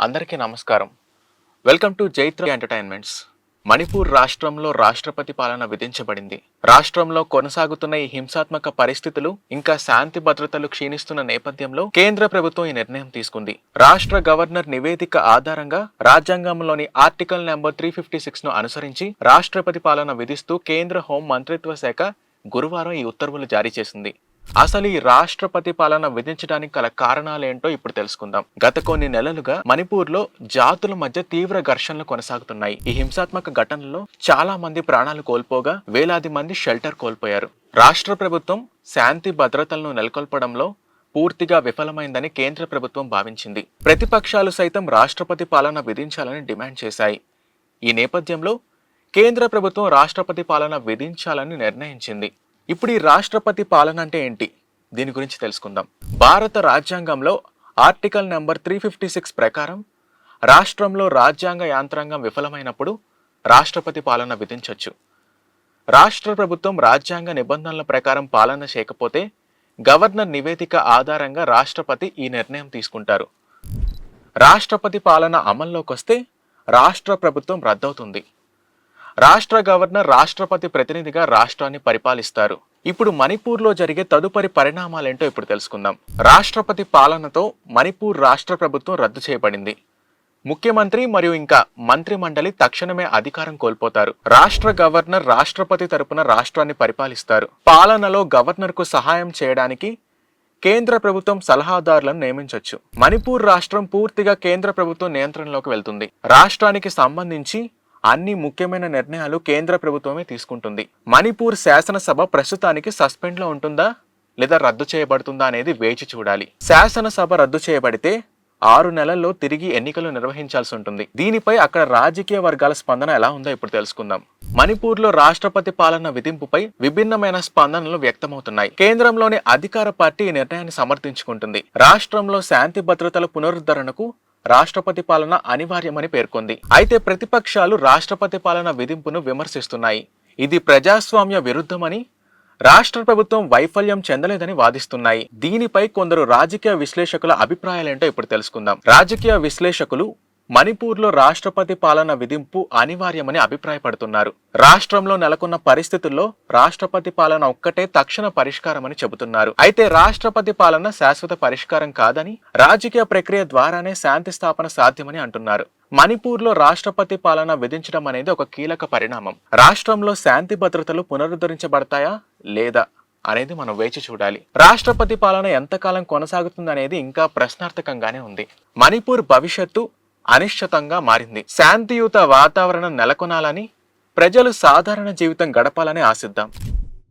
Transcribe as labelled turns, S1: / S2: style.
S1: అందరికీ నమస్కారం. Welcome to Jaitra entertainments. Manipur రాష్ట్రంలో రాష్ట్రపతి పాలన విధించబడింది. రాష్ట్రంలో కొనసాగుతున్న ఈ హింసాత్మక పరిస్థితులు ఇంకా శాంతి భద్రతలు క్షీణిస్తున్న నేపథ్యంలో కేంద్ర ప్రభుత్వం ఈ నిర్ణయం తీసుకుంది. రాష్ట్ర గవర్నర్ నివేదిక ఆధారంగా రాజ్యాంగంలోని ఆర్టికల్ నెంబర్ 356 ను అనుసరించి రాష్ట్రపతి పాలన విధిస్తూ కేంద్ర హోం మంత్రిత్వ శాఖ గురువారం ఈ ఉత్తర్వులు జారీ చేసింది. అసలు ఈ రాష్ట్రపతి పాలన విధించడానికి గల కారణాలేంటో ఇప్పుడు తెలుసుకుందాం. గత కొన్ని నెలలుగా మణిపూర్ లో జాతుల మధ్య తీవ్ర ఘర్షణలు కొనసాగుతున్నాయి. ఈ హింసాత్మక ఘటనలో చాలా మంది ప్రాణాలు కోల్పోగా వేలాది మంది షెల్టర్ కోల్పోయారు. రాష్ట్ర ప్రభుత్వం శాంతి భద్రతలను నెలకొల్పడంలో పూర్తిగా విఫలమైందని కేంద్ర ప్రభుత్వం భావించింది. ప్రతిపక్షాలు సైతం రాష్ట్రపతి పాలన విధించాలని డిమాండ్ చేశాయి. ఈ నేపథ్యంలో కేంద్ర ప్రభుత్వం రాష్ట్రపతి పాలన విధించాలని నిర్ణయించింది. ఇప్పుడు ఈ రాష్ట్రపతి పాలన అంటే ఏంటి? దీని గురించి తెలుసుకుందాం. భారత రాజ్యాంగంలో ఆర్టికల్ నెంబర్ 356 ప్రకారం రాష్ట్రంలో రాజ్యాంగ యాంత్రాంగం విఫలమైనప్పుడు రాష్ట్రపతి పాలన విధించవచ్చు. రాష్ట్ర ప్రభుత్వం రాజ్యాంగ నిబంధనల ప్రకారం పాలన చేయకపోతే గవర్నర్ నివేదిక ఆధారంగా రాష్ట్రపతి ఈ నిర్ణయం తీసుకుంటారు. రాష్ట్రపతి పాలన అమల్లోకి వస్తే రాష్ట్ర ప్రభుత్వం రద్దవుతుంది. రాష్ట్ర గవర్నర్ రాష్ట్రపతి ప్రతినిధిగా రాష్ట్రాన్ని పరిపాలిస్తారు. ఇప్పుడు మణిపూర్లో జరిగే తదుపరి పరిణామాలేంటో ఇప్పుడు తెలుసుకుందాం. రాష్ట్రపతి పాలనతో మణిపూర్ రాష్ట్ర ప్రభుత్వం రద్దు చేయబడింది. ముఖ్యమంత్రి మరియు ఇంకా మంత్రి మండలి తక్షణమే అధికారం కోల్పోతారు. రాష్ట్ర గవర్నర్ రాష్ట్రపతి తరపున రాష్ట్రాన్ని పరిపాలిస్తారు. పాలనలో గవర్నర్ కు సహాయం చేయడానికి కేంద్ర ప్రభుత్వం సలహాదారులను నియమించవచ్చు. మణిపూర్ రాష్ట్రం పూర్తిగా కేంద్ర ప్రభుత్వం నియంత్రణలోకి వెళ్తుంది. రాష్ట్రానికి సంబంధించి అన్ని ముఖ్యమైన నిర్ణయాలు కేంద్ర ప్రభుత్వమే తీసుకుంటుంది. మణిపూర్ శాసనసభ ప్రస్తుతానికి సస్పెండ్ లో ఉంటుందా లేదా రద్దు చేయబడుతుందా అనేది వేచి చూడాలి. శాసనసభ రద్దు చేయబడితే 6 నెలల్లో తిరిగి ఎన్నికలు నిర్వహించాల్సి ఉంటుంది. దీనిపై అక్కడ రాజకీయ వర్గాల స్పందన ఎలా ఉందో ఇప్పుడు తెలుసుకుందాం. మణిపూర్ లో రాష్ట్రపతి పాలన విధింపుపై విభిన్నమైన స్పందనలు వ్యక్తమవుతున్నాయి. కేంద్రంలోని అధికార పార్టీ ఈ నిర్ణయాన్ని సమర్థించుకుంటుంది. రాష్ట్రంలో శాంతి భద్రతల పునరుద్ధరణకు రాష్ట్రపతి పాలన అనివార్యమని పేర్కొంది. అయితే ప్రతిపక్షాలు రాష్ట్రపతి పాలన విధింపును విమర్శిస్తున్నాయి. ఇది ప్రజాస్వామ్య విరుద్ధమని, రాష్ట్ర ప్రభుత్వం వైఫల్యం చెందలేదని వాదిస్తున్నాయి. దీనిపై కొందరు రాజకీయ విశ్లేషకుల అభిప్రాయాలేంటో ఇప్పుడు తెలుసుకుందాం. రాజకీయ విశ్లేషకులు మణిపూర్లో రాష్ట్రపతి పాలన విధింపు అనివార్యమని అభిప్రాయపడుతున్నారు. రాష్ట్రంలో నెలకొన్న పరిస్థితుల్లో రాష్ట్రపతి పాలన ఒక్కటే తక్షణ పరిష్కారమని చెబుతున్నారు. అయితే రాష్ట్రపతి పాలన శాశ్వత పరిష్కారం కాదని, రాజకీయ ప్రక్రియ ద్వారానే శాంతి స్థాపన సాధ్యమని అంటున్నారు. మణిపూర్లో రాష్ట్రపతి పాలన విధించడం అనేది ఒక కీలక పరిణామం. రాష్ట్రంలో శాంతి భద్రతలు పునరుద్ధరించబడతాయా లేదా అనేది మనం వేచి చూడాలి. రాష్ట్రపతి పాలన ఎంతకాలం కొనసాగుతుందనేది ఇంకా ప్రశ్నార్థకంగానే ఉంది. మణిపూర్ భవిష్యత్తు అనిశ్చితంగా మారింది. శాంతియుత వాతావరణం నెలకొనాలని, ప్రజలు సాధారణ జీవితం గడపాలని ఆశిద్దాం.